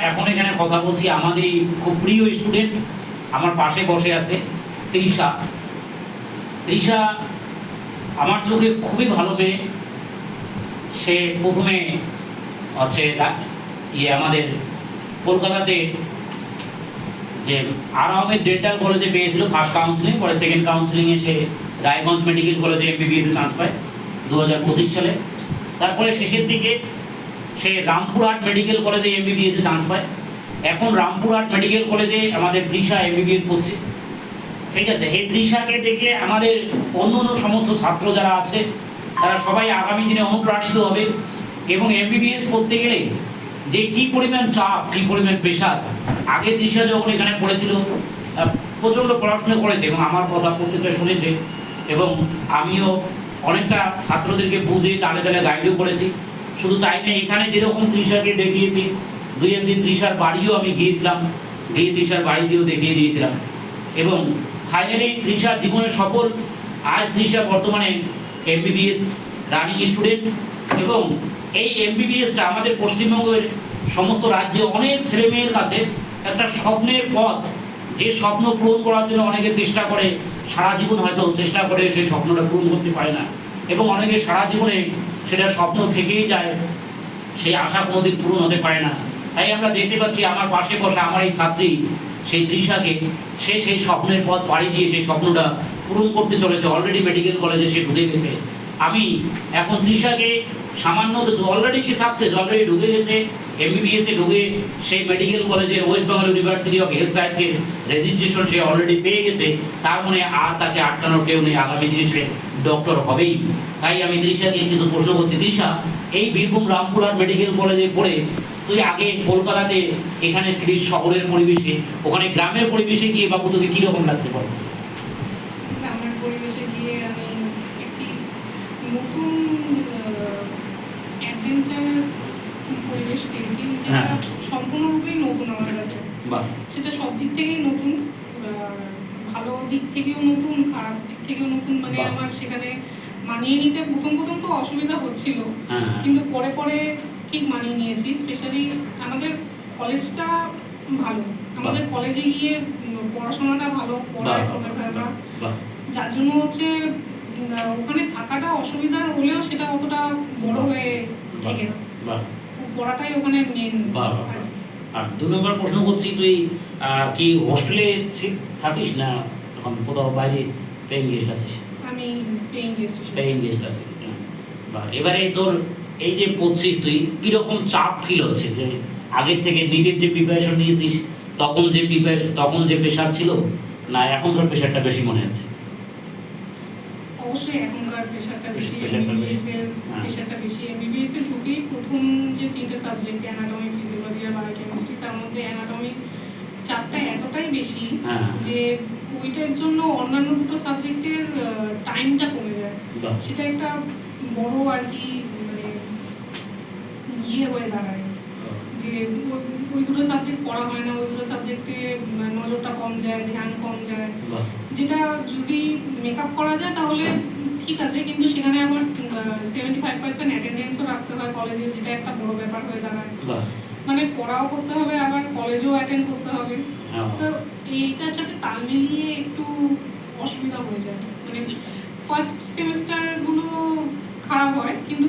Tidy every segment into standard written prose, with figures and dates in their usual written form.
এখন এখানে কথা বলছি আমাদের খুব প্রিয় স্টুডেন্ট, আমার পাশে বসে আছে তৃষা। তৃষা আমার চোখে খুবই ভালো মেয়ে। সে প্রথমে হচ্ছে আমাদের কলকাতাতে যে আহমেদ ডেন্টাল কলেজে পেয়েছিল ফার্স্ট কাউন্সিলিং, পরে সেকেন্ড কাউন্সিলিংয়ে সে রায়গঞ্জ মেডিকেল কলেজে MBBS চান্স পায় 2025 সালে। তারপরে শেষের দিকে সে রামপুরহাট মেডিকেল কলেজে MBBS চান্স পায়। এখন রামপুরহাট মেডিকেল কলেজে আমাদের তৃষা MBBS পড়ছে। ঠিক আছে, এই তৃষাকে দেখে আমাদের অন্য অন্য সমস্ত ছাত্র যারা আছে তারা সবাই আগামী দিনে অনুপ্রাণিত হবে এবং MBBS পড়তে গেলে যে কী পরিমাণ চাপ, কী পরিমাণ প্রেশার। আগে তৃষা যখন এখানে পড়েছিল প্রচণ্ড পড়াশোনা করেছে এবং আমার কথা প্রত্যেকটা শুনেছে এবং আমিও অনেকটা ছাত্রদেরকে বুঝে তালে তালে গাইডও করেছি। শুধু তাই না, এখানে যেরকম তৃষাকে দেখিয়েছি, দুই একদিন তৃষার বাড়িও আমি গিয়েছিলাম, গিয়ে তৃষার বাড়িতেও দেখিয়ে দিয়েছিলাম এবং ফাইনালি তৃষা জীবনে সফল। আজ তৃষা বর্তমানে MBBS রানিং স্টুডেন্ট এবং এই MBBSটা আমাদের পশ্চিমবঙ্গের সমস্ত রাজ্যে অনেক ছেলেমেয়ের কাছে একটা স্বপ্নের পথ। যে স্বপ্ন পূরণ করার জন্য অনেকে চেষ্টা করে, সারা জীবন হয়তো চেষ্টা করে সেই স্বপ্নটা পূরণ করতে পারে না এবং অনেকে সারা জীবনে সেটা স্বপ্ন থেকেই যায়, সেই আশা কোনোদিন পূরণ হতে পারে না। তাই আমরা দেখতে পাচ্ছি আমার পাশে বসা আমার এই ছাত্রী সেই তৃষাকে, সে সেই স্বপ্নের পথ পাড়ি দিয়ে সেই স্বপ্নটা পূরণ করতে চলেছে। অলরেডি মেডিকেল কলেজে সে ঢুকে গেছে। আমি এখন তৃষাকে সামান্য অলরেডি সে সাকসেস, অলরেডি ঢুকে গেছে MBBS এ ঢুকে সেই মেডিকেল কলেজের West Bengal university of health সায়েন্সের রেজিস্ট্রেশন সে অলরেডি পেয়ে গেছে। তার মানে আর তাকে আটকানোর কেউ নেই, আগামী দিনে সে ডক্টর হবেই। তাই আমি তৃষাকে কিছু প্রশ্ন করছি। তৃষা, এই বীরভূম রামপুরহাট মেডিকেল কলেজে পড়ে তুই আগে কলকাতাতে এখানে ছিলিস শহরের পরিবেশে, ওখানে গ্রামের পরিবেশে গিয়ে বাবু তোকে কীরকম লাগছে বল? গ্রামের পরিবেশে গিয়ে আমি একটি নতুন অ্যাডভেঞ্চারাস পরিবেশ পেয়েছি, যেটা সম্পূর্ণরূপেই নতুন আমার কাছে। সেটা সব দিক থেকেই নতুন, ভালো দিক থেকেও নতুন, খারাপ দিক থেকেও নতুন। মানে আমার সেখানে মানিয়ে নিতে প্রথম তো অসুবিধা হচ্ছিল, কিন্তু পরে পরে ঠিক মানিয়ে নিয়েছি। স্পেশালি আমাদের কলেজটা ভালো, আমাদের কলেজে গিয়ে পড়াশোনাটা ভালো পড়ায় প্রফেসররা, যার জন্য হচ্ছে ওখানে থাকাটা অসুবিধার হলেও সেটা অতটা বড় হয়ে থেকে না, পড়াটাই ওখানে মেন। আর 2 নম্বর প্রশ্ন করছি, তুই কি হোস্টেলে থাকিস না এখন কোথাও বাইরে পেইং গেস্ট আছিস? আমি পেইং গেস্ট আছি। এবারে তোর এই যে পড়ছিস তুই, কীরকম চাপ ফিল হচ্ছে? যে আগের থেকে নিটের যে প্রিপারেশন নিয়েছিস তখন যে প্রেশার ছিল না এখনকার প্রেশারটা বেশি মনে হচ্ছে? অবশ্যই এখনকার প্রেশারটা বেশি, প্রেশারটা বেশি। MBBS এ ঢুকেই প্রথম যে 3টে সাবজেক্ট অ্যানাটমি, ফিজিওলজি আর বায়োকেমিস্ট্রি, তার মধ্যে অ্যানাটমি চাপটা এতটাই বেশি যে ওইটার জন্য অন্যান্য দুটো সাবজেক্টের টাইমটা কমে যায়। সেটা একটা বড় আর কি মানে হয়ে দাঁড়ায় যে ওই দুটো সাবজেক্ট পড়া হয় না, ওই দুটো সাবজেক্টে নজরটা কম যায়, ধ্যান কম যায়। যেটা যদি মেকআপ করা যায় তাহলে ঠিক আছে, কিন্তু সেখানে আমার 75% অ্যাটেন্ডেন্সও রাখতে হয় কলেজে, যেটা একটা বড় ব্যাপার হয়ে দাঁড়ায়। মানে পড়াও করতে হবে, আবার কলেজেও অ্যাটেন্ড করতে হবে। তো এইটার সাথে তাল মিলিয়ে একটু অসুবিধা হয়ে যায়। মানে ফার্স্ট সেমিস্টারগুলো খারাপ হয়, কিন্তু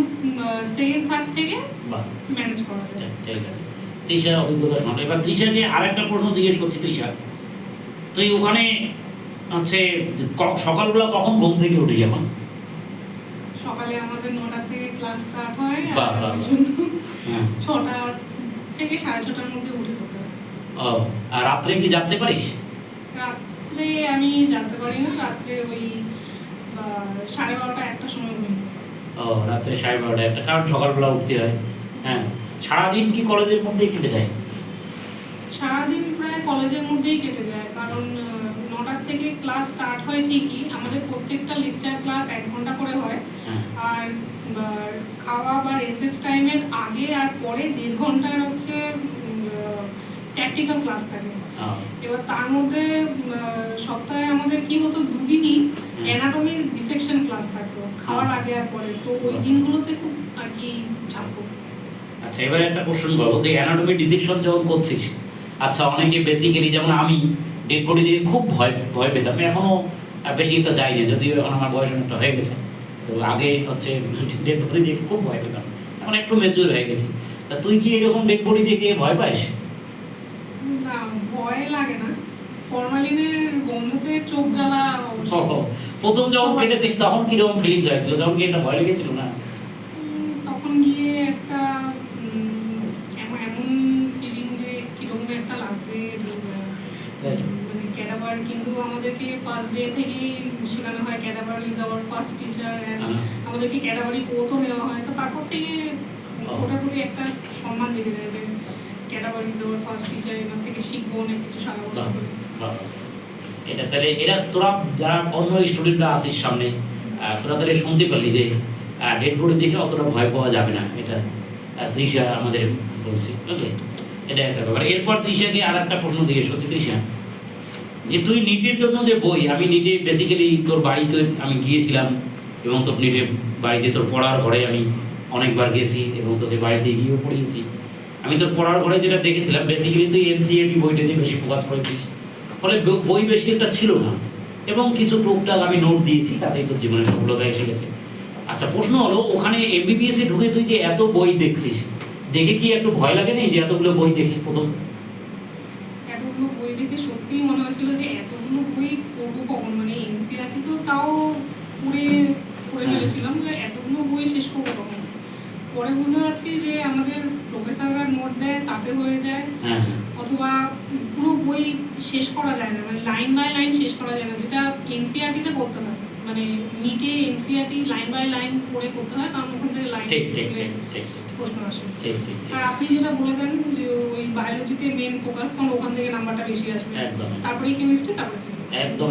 সেকেন্ড থার্ড থেকে ম্যানেজ করা যায়। ঠিক আছে, তৃষার অভিজ্ঞতা শোনো। এবার তৃষাকে আরেকটা প্রশ্ন জিজ্ঞেস করছি। তৃষা, তুই ওখানে হচ্ছে সকালবেলা কখন ঘুম থেকে উঠিস? এখন সকালে আমাদের 9টা থেকে ক্লাস স্টার্ট হয়, আর 6টা থেকে 6:30টার মধ্যে উঠে যেতে হয়। আর রাত্রে কি জানতে পারিস? রাত্রে আমি জানতে পারি না, রাত্রে ওই 12:30 1টার সময় ঘুম। রাত্রে 12:30 1টা, কারণ সকালবেলা উঠতে হয়। হ্যাঁ, সারাদিন কি কলেজের মধ্যেই কেটে যায়? সারাদিন প্রায় কলেজের মধ্যেই কেটে যায়, কারণ 9টার থেকে ক্লাস স্টার্ট হয় ঠিকই, আমাদের প্রত্যেকটা লেকচার ক্লাস 1 ঘন্টা করে হয়। আর খাওয়া বা রেসেস টাইমের আগে আর পরে 1.5 ঘন্টার হচ্ছে প্র্যাকটিক্যাল ক্লাস থাকে। এবার তার মধ্যে সপ্তাহে আমাদের কি হতো, 2 দিনই অ্যানাটমির ডিসেকশন ক্লাস থাকতো খাওয়ার আগে আর পরে। তো ওই দিনগুলোতে খুব আর কি চাপ পড়তো। আচ্ছা এবার একটা কোশ্চেন করবো, তুই অ্যানাটমি ডিসেকশন যখন করছিস, আচ্ছা অনেকে বেসিক্যালি যেমন আমি ডেড বডি দিয়ে খুব ভয় ভয় পেতাম, এখনো বেশি একটা যাই না, যদিও এখন আমার বয়স অনেকটা হয়ে গেছে, তো আগে হচ্ছে ডেড বডি দিয়ে খুব ভয় পেতাম, এখন একটু ম্যাচিউর হয়ে গেছি। তা তুই কি এরকম ডেড বডি দেখে ভয় পাস? না, ভয় লাগে না, ফরমালিনের গন্ধতে চোখ জ্বালা ওঠে। প্রথম যখন কেটেছিস তখন কিরকম ফিলিংস হয়েছিল, তখন কি একটা ভয় লেগেছিল না? তখন গিয়ে একটা এমন এমন ফিলিং যে কিরকম একটা লাগছে, মানে ক্যাডাভার, কিন্তু আমাদেরকে ফার্স্ট ডে থেকেই শেখানো হয় cadaver is our first teacher, আমাদেরকে ক্যাডাভারি কোর্টও নেওয়া হয়, তো তারপর থেকে ওটার প্রতি একটা সম্মান জেগে যায় যে cadaver is our first teacher, এখান থেকে শিখবো অনেক কিছু সারা বছর ধরে। এটা তাহলে এরা তোরা যারা অন্য স্টুডেন্টরা আসিস সামনে, তোরা তাহলে শুনতে পারলি যে ডেড বডি দেখে অতটা ভয় পাওয়া যাবে না, এটা তৃষা আমাদের বলছি, বুঝলি? এটা একটা ব্যাপার। এরপর তৃষাকে আর একটা প্রশ্ন জিজ্ঞেস করছি, তৃষা যে তুই নিটের জন্য যে বই, আমি নিটে বেসিক্যালি তোর বাড়িতে আমি গিয়েছিলাম এবং তোর নিটে বাড়িতে তোর পড়ার ঘরে আমি অনেকবার গেছি এবং তোকে বাড়িতে গিয়েও পড়িয়েছি। আমি তোর পড়ার ঘরে যেটা দেখেছিলাম, বেসিক্যালি তুই এনসিইআরটি বইটাতে বেশি ফোকাস করেছিস, ফলে বই বেশি একটা ছিল না এবং কিছু টুকটাক আমি নোট দিয়েছি, তাতেই তোর জীবনে সফলতা এসে গেছে। আচ্ছা প্রশ্ন হলো, ওখানে এমবিবিএস এ ঢুকে তুই যে এত বই দেখছিস, দেখে কি একটু ভয় লাগে নেই যে এতগুলো বই দেখে? প্রথম এতগুলো বই দেখে সত্যিই মনে হচ্ছিল যে এতগুলো বই পড়বো কখন, মানে এনসিইআরটি তো তাও পড়ে ফেলেছিলাম, যে এতগুলো বই শেষ করবো কখন। পরে বুঝতে পারছি যে আমাদের প্রফেসররা নোট দেয় তাতে হয়ে যায়, অথবা পুরো বই শেষ করা যায় না, মানে লাইন বাই লাইন শেষ করা যায় না, যেটা এনসিইআরটিতে করতে হয়, মানে নিটে এনসিইআরটি লাইন বাই লাইন পড়ে করতে হয়, কারণ ওখান থেকে লাইন প্রশ্ন আসে। আর আপনি যেটা বলে দেন যে ওই বায়োলজিতে মেন ফোকাস, কারণ ওখান থেকে নাম্বারটা বেশি আসবে, তারপরে কেমিস্ট্রি, তারপরে একদম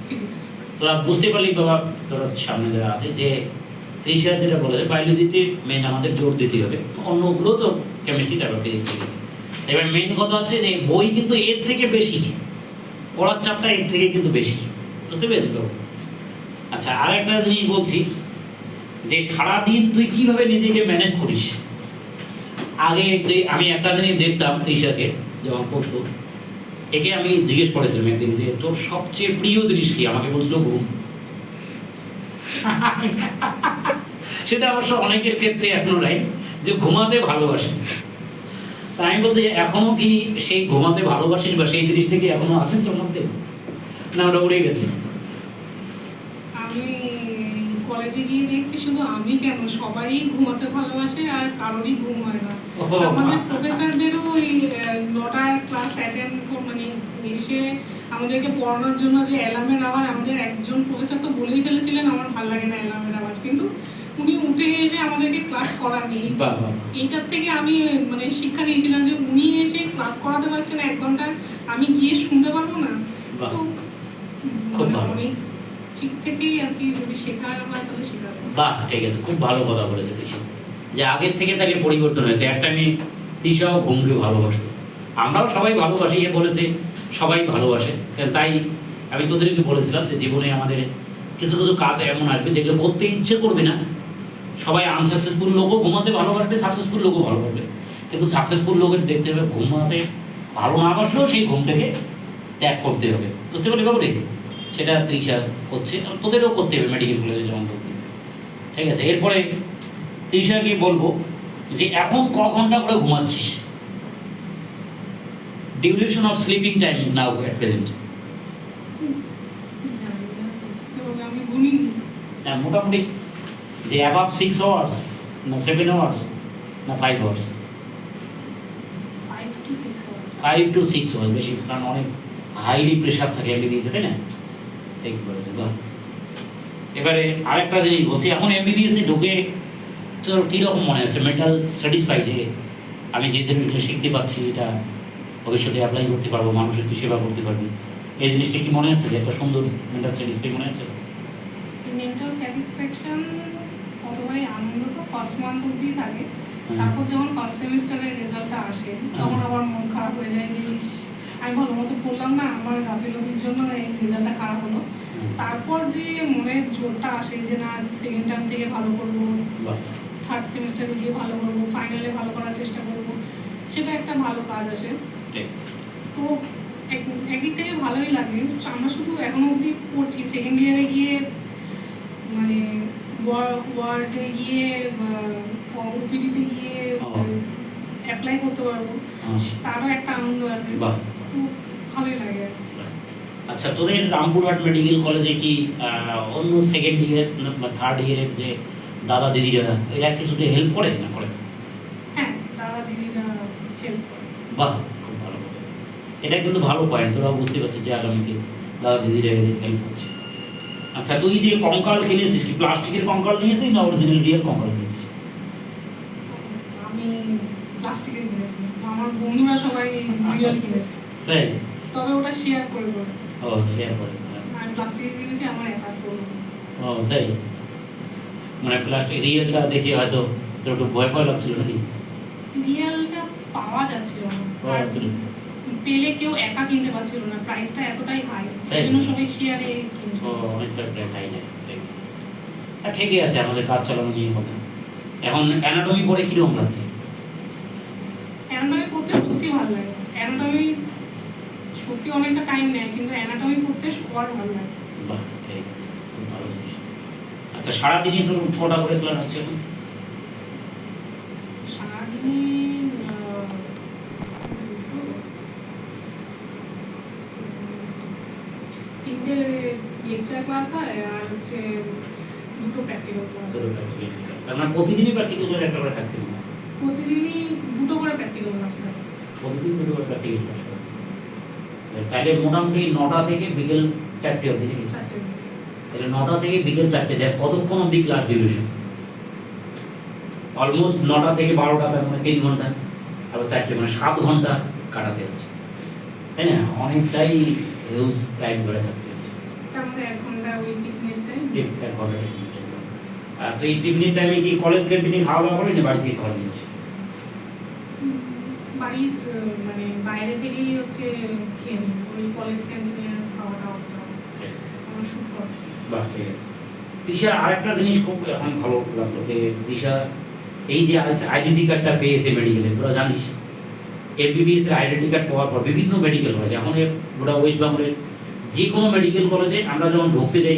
ফিজিক্স। তোরা বুঝতে পারলি বাবা, তোর সামনে যারা আছে, যে তৃষা যেটা বলে বায়োলজিতে মেন আমাদের জোর দিতে হবে, অন্যগুলো তো কেমিস্ট্রি তারপর ফিজিক্স। এবার মেন কথা হচ্ছে যে বই কিন্তু এর থেকে বেশি, পড়ার চাপটা এর থেকে কিন্তু বেশি, বুঝতে পেরেছি তো? আচ্ছা আর একটা জিনিস বলছি, যে সারাদিন তুই কিভাবে নিজেকে ম্যানেজ করিস? আগে আমি একটা জিনিস দেখতাম তৃষাকে যখন পড়তো, একে আমি জিজ্ঞেস করেছিলাম একদিন যে তোর সবচেয়ে প্রিয় জিনিস কি, আমাকে বলছিল ঘুম। সেটা অবশ্য অনেকের ক্ষেত্রে এখনো নাই, যে ঘুমাতে ভালোবাসে। তাই আমি বলছি এখনো কি সেই ঘুমাতে ভালোবাসিস, বা সেই জিনিসটা কি এখনো আছে তোর মধ্যে, না ওটা উড়ে গেছে? আমি কলেজে গিয়ে দেখছি শুধু আমি কেন, সবাই ঘুমাতে ভালোবাসে আর কারোরই ঘুম হয় না। আমাদের প্রফেসরদেরও ওই 9টার ক্লাস অ্যাটেন্ড মানে এসে আমাদেরকে পড়ানোর জন্য যে অ্যালার্মের আওয়াজ, আমাদের একজন প্রফেসর তো বলেই ফেলেছিলেন আমার ভালো লাগে না অ্যালার্মের আওয়াজ, কিন্তু উনি উঠে এসে আমাদেরকে ক্লাস করাননি। এইটার থেকে আমি মানে শিক্ষা নিয়েছিলাম যে উনি এসে ক্লাস করাতে পারছেন 1 ঘন্টা, আমি গিয়ে শুনতে পারবো না। তো অনেক ঠিক থেকেই আর কি, যদি শেখার হয় তাহলে শেখাতে। বাহ, ঠিক আছে, খুব ভালো কথা বলেছে তৃষা, যে আগের থেকে তাহলে পরিবর্তন হয়েছে। একটা মেয়ে তৃষাও ঘুমকে ভালোবাসতো, আমরাও সবাই ভালোবাসি, এ বলেছে সবাই ভালোবাসে, তাই আমি তোদেরকে বলেছিলাম যে জীবনে আমাদের কিছু কিছু কাজ এমন আসবে যেগুলো করতে ইচ্ছে করবে না। সবাই আনসাকসেসফুল লোকও ঘুমাতে ভালোবাসবে, সাকসেসফুল লোকও ভালোবাসবে, কিন্তু সাকসেসফুল লোকের দেখতে হবে ঘুমাতে ভালো না বাসলেও সেই ঘুমটাকে ত্যাগ করতে হবে, বুঝতে পারলি বাবু? সেটা তৃষা করছে, তোদেরও করতে হবে মেডিকেল কলেজে যেমন করতে। ঠিক আছে, এরপরে তৃষাকে বলবো যে এখন ক ঘন্টা করে ঘুমাচ্ছিস? Duration of sleeping time now at present? মোটামুটি যে অ্যাবাভ 6 আওয়ার্স, না 7 আওয়ার্স, না 5 আওয়ার্স? 5 to 6 আওয়ার্স বেশি, কারণ অনেক হাইলি প্রেশার থাকে এমবিবিএস, তাই না? ঠিক বলেছে, বাহ। এবারে আরেকটা জিনিস বলছি, এখন এমবিবিএস এ ঢুকে তোর কীরকম মনে হচ্ছে? মেন্টাল স্যাটিসফাই যে আমি যে জিনিসগুলো শিখতে পাচ্ছি এটা ভবিষ্যতে অ্যাপ্লাই করতে পারবো, মানুষের তুই সেবা করতে পারবি, এই জিনিসটা কি মনে হচ্ছে যে একটা সুন্দর মেন্টাল স্যাটিসফাই মনে হচ্ছে? মেন্টাল স্যাটিসফ্যাকশন অথবাই আনন্দ তো ফার্স্ট মান্থ অবধি থাকে, তারপর যখন ফার্স্ট সেমিস্টারের রেজাল্টটা আসে তখন আবার মন খারাপ হয়ে যায় যে আমি ভালো মতো পড়লাম না, আমার গাফিলতির জন্য এই রেজাল্টটা খারাপ হলো। তারপর যে মনের জোরটা আসে যে না সেকেন্ড টার্ম থেকে ভালো করবো, থার্ড সেমিস্টারে গিয়ে ভালো করবো, ফাইনালে ভালো করার চেষ্টা করবো, সেটা একটা ভালো কাজ আসে। তো একদিক থেকে ভালোই লাগে। আমরা শুধু এখনো অবধি পড়ছি, সেকেন্ড ইয়ারে গিয়ে মানে ওয়ার্ডে গিয়ে ওপিডিতে গিয়ে অ্যাপ্লাই করতে পারবো, তারও একটা আনন্দ আছে, তো ভালোই লাগে। আচ্ছা, তোদের রামপুরহাট মেডিকেল কলেজে কি অন্য সেকেন্ড ইয়ার বা থার্ড ইয়ারের যে দাদা দিদিরা এরা কিছুতে হেল্প করে না করে? হ্যাঁ, দাদা দিদিরা হেল্প করে। বাহ, খুব ভালো। এটা কিন্তু ভালো পয়েন্ট, তোরা বুঝতে পারছিস যে আগামীতে দাদা দিদিরা হেল্প করছে। আচ্ছা, তুই যে কঙ্কাল কিনেছিস কি প্লাস্টিকের কঙ্কাল নিয়েছিস না অরিজিনাল রিয়েল কঙ্কাল নিয়েছিস? আমি প্লাস্টিকের কিনেছি, আমার বন্ধুরা সবাই রিয়েল কিনেছে। তাই? তবে ওটা শেয়ার করে করে। ও, শেয়ার করে। আমি প্লাস্টিকের কিনেছি, আমার একা সোলো। ও তাই, মানে প্লাস্টিক রিয়েলটা দেখে হয়তো তোর একটু ভয় ভয় লাগছিল নাকি? রিয়েলটা পাওয়া যাচ্ছিল না, পাওয়া যাচ্ছিল না। পেলে কেউ একা কিনতে পারছিল না, প্রাইসটা এতটাই হাই, তাই? এই জন্য সবাই শেয়ারে কিনছে। ও, অনেকটা প্রাইস হাই না। ঠিকই আছে, আমাদের কাজ চালানো নিয়ে হবে। এখন অ্যানাটমি পড়ে কিরকম লাগছে? অ্যানাটমি পড়তে সত্যি ভালো লাগে। অ্যানাটমি সত্যি অনেকটা টাইম নেয়, কিন্তু অ্যানাটমি পড়তে সবার ভালো লাগে। বাহ, ঠিক আছে, খুব ভালো জিনিস। আচ্ছা, সারাদিনই তোর কটা করে ক্লাস হচ্ছে এখন? সারাদিনে তিনটে লেকচার ক্লাস হয় আর হচ্ছে দুটো প্র্যাকটিক্যাল ক্লাস। তার মানে প্রতিদিনই প্র্যাকটিক্যাল একটা করে থাকছে না? প্রতিদিনই দুটো করে প্র্যাকটিক্যাল ক্লাস থাকে। প্রতিদিন দুটো করে প্র্যাকটিক্যাল ক্লাস করে। তাহলে মোটামুটি 9টা থেকে বিকেল 4টে অবধি নাকি? 4টে। তাহলে 9টা থেকে বিকেল 4টে, দেখ কতক্ষণ অবধি ক্লাস ডিউরেশন? অলমোস্ট 9টা থেকে 12টা, তার মানে 3 ঘন্টা, আবার 4টে মানে 7 ঘন্টা কাটাতে হচ্ছে, তাই না? অনেকটাই হিউজ টাইম ধরে থাকতে হচ্ছে। তার মধ্যে 1 ঘন্টা ওই টিফিনের টাইম। 1 ঘন্টা। আর তো এই টিফিনের টাইমে কি কলেজ ক্যান্টিনে খাওয়া দাওয়া করে না বাড়ি থেকে খাওয়া নিয়ে? বাড়ির মানে বাইরে থেকেই হচ্ছে খেয়ে নিই, ওই কলেজ ক্যান্টিনে খাওয়াটা আমার শুট করে। বাহ, ঠিক আছে। তৃষা, আরেকটা জিনিস খুব এখন ভালো লাগলো যে তৃষা এই যে আইডেন্টি কার্ডটা পেয়েছে মেডিকেলে, তোরা জানিস এমবিবিএস এর আইডেন্টি কার্ড পাওয়ার পর বিভিন্ন মেডিকেল কলেজ, এখন গোটা ওয়েস্ট বেঙ্গলের যে কোনো মেডিকেল কলেজে আমরা যখন ঢুকতে যাই,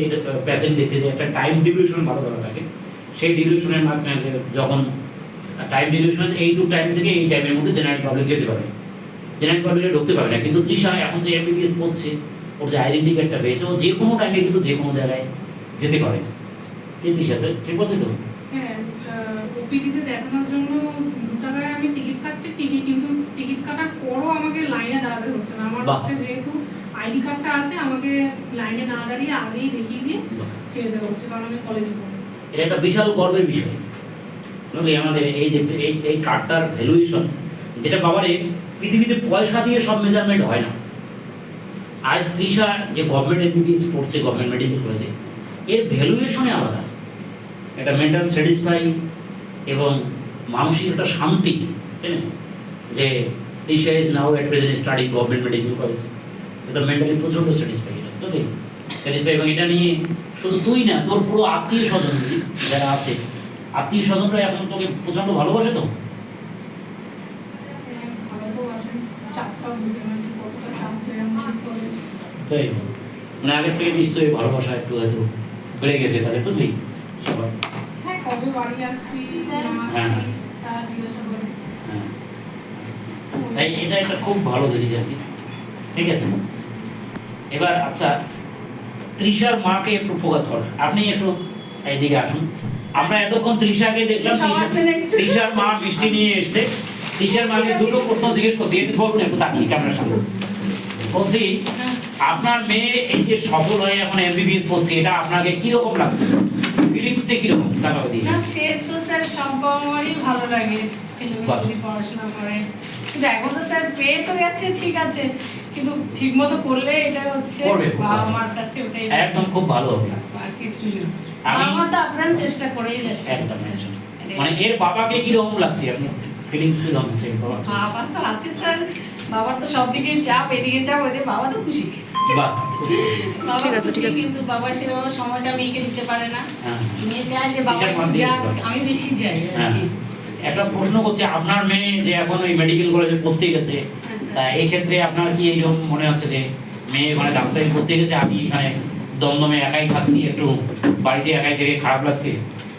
পেশেন্ট দেখতে যাই, একটা টাইম ডিউরেশন ভালো করা থাকে। সেই ডিউরেশনের মাধ্যমে যখন টাইম ডিউরেশন এইটুকু টাইম থেকে এই টাইমের মধ্যে জেনারেল পাবলিক যেতে পারে, জেনারেল পাবলিকে ঢুকতে পারে না। কিন্তু তৃষা এখন যে এমবিবিএস পড়ছে, ওর যে আইডেন্টি কার্ডটা পেয়েছে, ও যে কোনো টাইমে কিন্তু যে কোনো জায়গায় যেতে পারে। এই তৃষাতে ঠিক বলছি তো? হ্যাঁ, ওপিডিতে দেখানোর জন্য 2 টাকায় আমি টিকিট কাটছি ঠিকই, কিন্তু টিকিট কাটার পরও আমাকে লাইনে দাঁড়াতে হচ্ছে না। আমার হচ্ছে যেহেতু আইডি কার্ডটা আছে, আমাকে লাইনে না দাঁড়িয়ে আগেই দেখিয়ে দিয়ে ছেড়ে দেওয়া হচ্ছে, কারণ আমি কলেজে পড়ি। এটা একটা বিশাল গর্বের বিষয় আমাদের, এই যে এই কার্ডটার ভ্যালুয়েশন, যেটা বাবারে পৃথিবীতে পয়সা দিয়ে সব মেজারমেন্ট হয় না। আজ তৃষা যে গভর্নমেন্ট এমবিবিএস পড়ছে গভর্নমেন্ট মেডিকেল কলেজে, এর ভ্যালুয়েশনে আলাদা, একটা মেন্টাল স্যাটিসফাই এবং মানসিক একটা শান্তি, তাই না? যে Trisha is now at present study government medical college, এটা মেন্টালি প্রচণ্ড স্যাটিসফাই। এটা তো দেখ স্যাটিসফাই, এবং এটা নিয়ে শুধু তুই না, তোর পুরো আত্মীয় স্বজন যারা আছে, আত্মীয় স্বজনরা এখন তোকে প্রচণ্ড ভালোবাসে তো? তাই মানে আগের থেকে নিশ্চয়ই ভালোবাসা একটু হয়তো বেড়ে গেছে তাদের, বুঝলি? সবাই হ্যাঁ, কবে বাড়ি আসছি হ্যাঁ। তা জিজ্ঞাসা করে। হ্যাঁ, তাই এটা একটা খুব ভালো জিনিস আর কি। ঠিক আছে, এবার আচ্ছা, তৃষার মাকে একটু ফোকাস করেন, আপনি একটু এইদিকে আসুন। আমরা এতক্ষণ তৃষাকে দেখলাম, তৃষার মা মিষ্টি নিয়ে এসছে। তৃষার মাকে দুটো প্রশ্ন জিজ্ঞেস করছি, একটু বলুন, একটু তাকিয়ে ক্যামেরার সামনে বলছি, আপনার মেয়ে এই যে সফল হয়ে এখন এমবিবিএস পড়ছে, এটা আপনাকে কিরকম লাগছে? ফিলিংসটা কিরকম টাকা দিয়ে? না, সে তো স্যার সব আমারই ভালো লাগে, ছেলেমেয়ে যদি পড়াশোনা করে। কিন্তু এখন তো স্যার পেয়ে তো গেছে, ঠিক আছে, কিন্তু ঠিক মতো করলে এটা হচ্ছে বাবা মার কাছে ওটাই একদম খুব ভালো হবে। আর কিছু বাবা মা তো আপনার চেষ্টা করেই যাচ্ছে। একদম, মানে এর বাবাকে কিরকম লাগছে, আপনি ফিলিংস কিরকম হচ্ছে? বাবা তো আছে স্যার, বাবার তো সব দিকে চাপ, এদিকে চাপ, ওইদিকে বাবা তো খুশি। বাহ, বাবা ঠিক আছে, খুশি, ঠিক আছে। কিন্তু বাবা সেভাবে সময়টা মেয়েকে দিতে পারে না। হ্যাঁ। মেয়ে চায় যে বাবা টিচার মান দিয়ে যাক, দিতে পারে। আমি বেশি যাই আর হ্যাঁ। কি। একটা প্রশ্ন করছে, আপনার মেয়ে যে এখন ওই মেডিকেল কলেজে পড়তে গেছে, তা এই ক্ষেত্রে আপনার কি এইরকম মনে হচ্ছে যে মেয়ে মানে ডাক্তারি পড়তে গেছে, আমি এখানে দমদমে একাই থাকছি, একটু বাড়িতে একাই থেকে খারাপ লাগছে?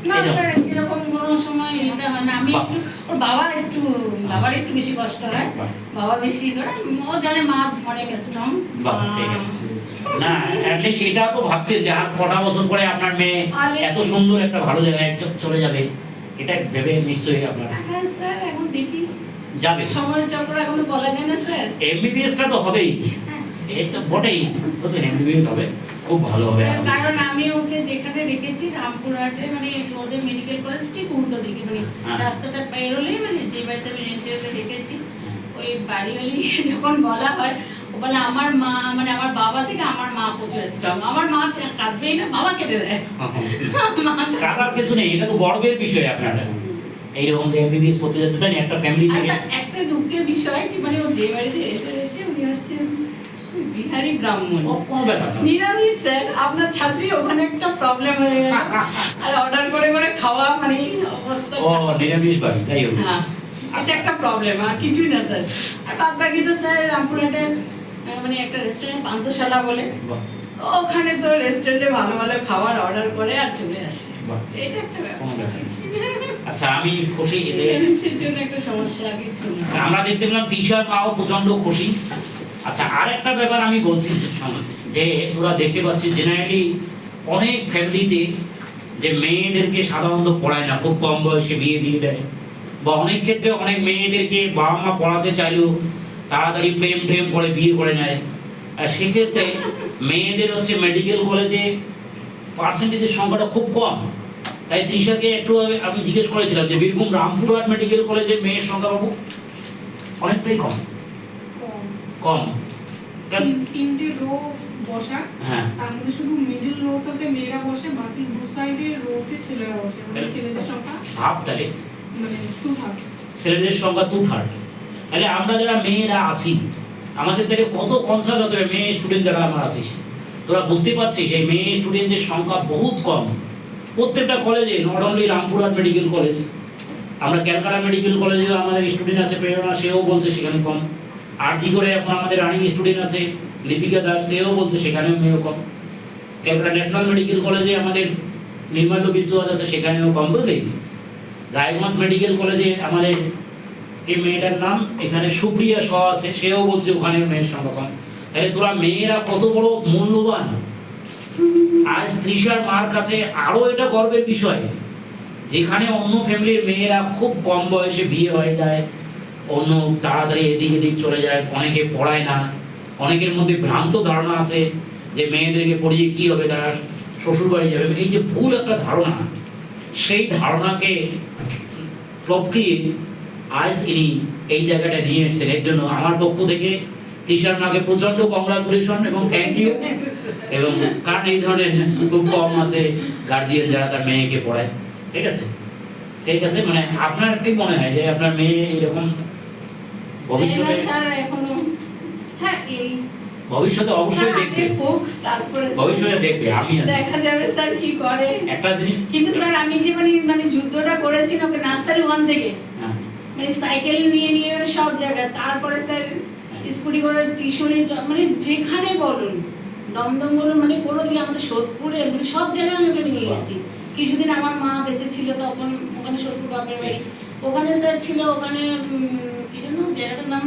না এরকম? স্যার, সেরকম কোনো সময় এটা হয় না। আমি বাহ। একটু, ওর বাবার একটু বেশি কষ্ট হয়। বাহ। বাবা বেশি করে, ও জানে মা অনেক স্ট্রং। বাহ, ঠিক আছে। না, অ্যাটলিস্ট এটাও তো ভাবছে যে আর কটা বছর পরে আপনার মেয়ে এত সুন্দর একটা ভালো জায়গায় চলে যাবে, এটা ভেবে নিশ্চয়ই আপনার হ্যাঁ স্যার, এখন দেখি যাবে। সময়ের চক্র, এখন তো বলা যায় না স্যার। এমবিবিএসটা তো হবেই, এই তো বটেই, বুঝলেন, এমবিবিএস হবে, খুব ভালো হবে। স্যার, কারণ আমি ওকে যেখানে রেখেছি রামপুরহাটে, মানে ওদের মেডিকেল কলেজ ঠিক উল্টো দিকে, মানে হ্যাঁ। রাস্তাটা পেরোলেই, মানে যে বাড়িতে আমি রেন্টে রেখেছি, ওই বাড়িওয়ালিকে যখন বলা হয়, ও বলে আমার মা, মানে আমার বাবা থেকে আমার মা প্রচুর স্ট্রং। আমার মা কাঁদবেই না, বাবা কেঁদে দেয়। মা কাটার কিছু নেই, এটা তো গর্বের বিষয় আপনার এইরকম যে এমবিবিএস পড়তে যাচ্ছে, তাই না? একটা ফ্যামিলি থেকে। আচ্ছা, একটা দুঃখের বিষয় কি, মানে ও যে বাড়িতে এসে রয়েছে, উনি হচ্ছে বিহারি ব্রাহ্মণ, কোনো ব্যাপার না। নিরামিষ স্যার। আপনার ছাত্রী ওখানে একটা প্রবলেম হয়ে গেল, আর অর্ডার করে করে খাওয়া, মানে অবস্থা। ও নিরামিষ বাড়ি, তাই হোক। হ্যাঁ, এটা একটা প্রবলেম, আর কিছুই না স্যার। আর বাদ বাকি তো স্যার রামপুরহাটে মানে একটা রেস্টুরেন্ট, পান্থশালা বলে, বাহ, ওখানে তো রেস্টুরেন্টে ভালো ভালো খাবার অর্ডার করে আর চলে আসে। বাহ। এটা একটা কোনো ব্যাপার। ব্যাপার আচ্ছা, আমি খুশি এতে। নিরামিষের জন্য একটা সমস্যা, আর কিছু না। আচ্ছা, আমরা দেখতে পেলাম তিশার মাও প্রচন্ড খুশি। আচ্ছা, আর একটা ব্যাপার আমি বলছি যে তোরা দেখতে পাচ্ছিস জেনারেলি অনেক ফ্যামিলিতে যে মেয়েদেরকে সাধারণত পড়ায় না, খুব কম বয়সে বিয়ে দিয়ে দেয়, বা অনেক ক্ষেত্রে অনেক মেয়েদেরকে বাবা মা পড়াতে চাইলেও তাড়াতাড়ি প্রেম করে বিয়ে করে নেয়। আর সেক্ষেত্রে মেয়েদের হচ্ছে মেডিকেল কলেজে পার্সেন্টেজের সংখ্যাটা খুব কম। তাই তৃষাকে একটু আমি জিজ্ঞেস করেছিলাম যে বীরভূম রামপুরহাট মেডিকেল কলেজে মেয়ের সংখ্যা বাবু অনেকটাই কম। কম কেন? তিনটে রো বসা, হ্যাঁ, তার মধ্যে শুধু মিডল রোটাতে মেয়েরা বসে, বাকি দু সাইডের রোতে ছেলেরা বসে, মানে তাহলে- ছেলেদের সংখ্যা ভাব তাহলে মানে 2/3। ছেলেদের সংখ্যা 2/3। তাহলে আমরা যারা মেয়েরা আছি, আমাদের থেকে কত কনসার্ন হতে হবে মেয়ে স্টুডেন্ট যারা আমরা আছিস, তোরা বুঝতে পারছিস এই মেয়ে স্টুডেন্টদের সংখ্যা বহুত কম প্রত্যেকটা কলেজে, not only Rampurhat medical college. আমরা ক্যালকাটা মেডিকেল কলেজেও আমাদের স্টুডেন্ট আছে, প্রেরণা, সেও বলছে সেখানে কম। আরজি করে এখন আমাদের রানিং স্টুডেন্ট আছে লিপিকা দাস, সেও বলছে সেখানেও মেয়েও কম। ক্যালকাটা ন্যাশনাল মেডিকেল কলেজে আমাদের নির্মাল্য বিশ্বাস আছে, সেখানেও কম। বুঝলি, রায়গঞ্জ মেডিকেল কলেজে আমাদের এই মেয়েটার নাম এখানে সুপ্রিয়া শ আছে, সেও বলছে ওখানে মেয়ের সংখ্যা কম। তাহলে তোরা মেয়েরা কত বড় মূল্যবান। আজ তৃষার মার কাছে আরো এটা গর্বের বিষয়, যেখানে অন্য ফ্যামিলির মেয়েরা খুব কম বয়সে বিয়ে হয়ে যায়, অন্য তাড়াতাড়ি এদিক এদিক চলে যায়, অনেকে পড়ায় না, অনেকের মধ্যে ভ্রান্ত ধারণা আছে যে মেয়েদেরকে পড়িয়ে কি হবে, তারা শ্বশুর বাড়ি যাবে, এই যে ভুল একটা ধারণা, সেই ধারণাকে টপকিয়ে আজ ইনি এই জায়গাটা নিয়ে এসেছেন। এর জন্য আমার পক্ষ থেকে তৃষার মাকে প্রচন্ড কংগ্রাচুলেশন এবং থ্যাংক ইউ। এবং কারণ এই ধরনের খুব কম আছে গার্জিয়ান যারা তার মেয়েকে পড়ায়। ঠিক আছে, ঠিক আছে। মানে আপনার কি মনে হয় যে আপনার মেয়ে এরকম ভবিষ্যতে, স্যার এখনো, হ্যাঁ এই ভবিষ্যতে অবশ্যই স্যার দেখবে, আগে হোক, তারপরে ভবিষ্যতে দেখবে, আমি আছি। দেখা যাবে স্যার কি করে। একটা জিনিস, কিন্তু স্যার আমি যে মানে যুদ্ধটা করেছি না নার্সারি 1 থেকে, হ্যাঁ, মানে সাইকেল নিয়ে নিয়ে মানে সব জায়গায়, তারপরে স্যার স্কুটি করে টিউশনে, মানে যেখানে বলুন, দমদম বলুন, মানে কোনো দিকে আমাদের সোদপুরে, মানে সব জায়গায় আমি ওকে নিয়ে গেছি। কিছুদিন আমার মা বেঁচে ছিল তখন ওখানে সোদপুর বাপের বাড়ি, ওখানে স্যার ছিল, ওখানে কি যেন জায়গাটার নাম,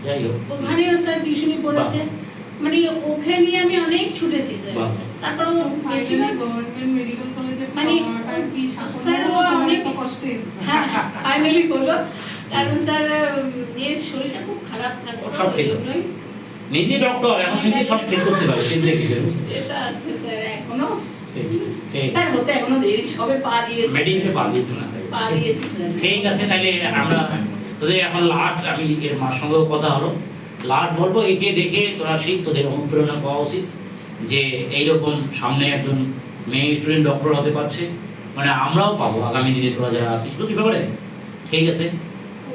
যাই হোক, ওখানেও স্যার টিউশনি পড়েছে। মানে ওকে নিয়ে আমি অনেক ছুটেছি স্যার। বাহ। তারপর ও ফাইনালি বেশিরভাগ গভর্নমেন্ট মেডিকেল কলেজে মানে পড়াটা কি শাসন স্যার ও অনেক কষ্টের। হ্যাঁ ফাইনালি হলো, কারণ স্যার এর শরীরটা খুব খারাপ থাকতো, সব ঠিক। ওই জন্যই। নিজে ডক্টর, এখন নিজে সব ঠিক করতে পারে, চিন্তা কিসের? এটা আছে স্যার এখনো, ঠিক, ঠিক। স্যার হতে এখনো দেরি, সবে পা দিয়েছে। মেডিকেলে পা দিয়েছে না? পা দিয়েছে স্যার। ঠিক আছে, তাহলে আমরা তোদের এখন লাস্ট, আমি এর মার সঙ্গেও কথা হলো, লাস্ট বলবো একে দেখে তোরা শিখ, তোদের অনুপ্রেরণা পাওয়া উচিত যে এইরকম সামনে একজন মেয়ে স্টুডেন্ট ডক্টর হতে পারছে, মানে আমরাও পাবো আগামী দিনে, তোরা যারা আছিস, বুঝলি ব্যাপারে? ঠিক আছে,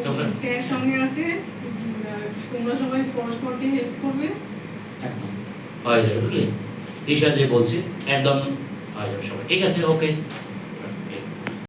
তো friend- স্যার সঙ্গে আছে, তোমরা সবাই পরস্পরকে হেল্প করবে। একদম হয়ে যাবে, বুঝলি? তৃষা যে বলছে একদম হয়ে যাবে সবাই। ঠিক আছে, ওকে।